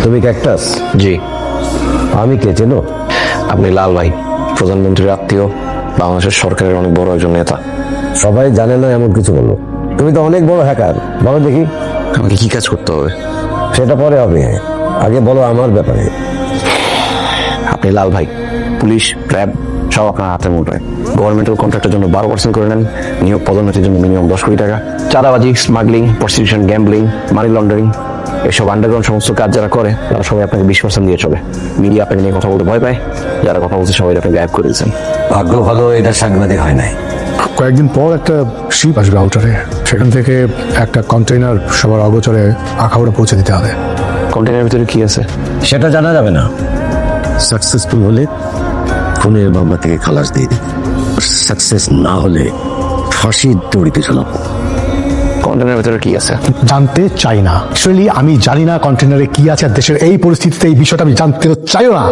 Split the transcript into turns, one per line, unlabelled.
তুমি ক্যাকটাস?
জি।
আমি কে চেনো?
আপনি লাল ভাই, প্রধানমন্ত্রীর আত্মীয়, বাংলাদেশের সরকারের অনেক বড় একজন নেতা।
সবাই জানে না এমন কিছু বলো। তুমি তো অনেক বড় হ্যাকার। বলো দেখি।
আমাকে কি কাজ করতে হবে?
সেটা পরে হবে, আগে বলো আমার ব্যাপারে।
আপনি লাল ভাই, পুলিশ, র্যাব সব আপনার হাতের মুঠোয়। গভর্নমেন্টাল কন্ট্রাক্টের জন্য 12% করে নেন, নিয়োগ পদোন্নতির জন্য মিনিমাম 10 কোটি টাকা। চাঁদাবাজি, smuggling, prostitution, gambling, money laundering, এসব আন্ডারগ্রাউন্ড সমস্ত কাজ যারা করে তারা সবাই আপনাকে 20% দিয়ে চলে। মিডিয়া আপনাকে নিয়ে কথা বলতে ভয় পায়, যারা কথা বলছে সবাই আপনি গায়েব করে দিয়েছেন।
ভাগ্য ভালো এটা সাংবাদিক হয় নাই।
কয়েকদিন পর একটা শিপ আসবে আউটারে, সেখান থেকে একটা কন্টেইনার সবার অগোচরে আখাউড়া পৌঁছে দিতে হবে।
কন্টেনারের ভিতরে কি আছে?
সেটা জানা যাবে না। সাকসেসফুল হলে খুনের মামলা থেকে খালাস দিয়ে দিই, সাকসেস না হলে ফাঁসির দড়িতে ঝোলাবো।
কন্টেনারের ভিতরে কি আছে?
জানতে চাই না। অ্যাকচুয়ালি আমি জানি না কন্টেইনারে কি আছে, আর দেশের এই পরিস্থিতিতে এই বিষয়টা আমি জানতে চাইও না।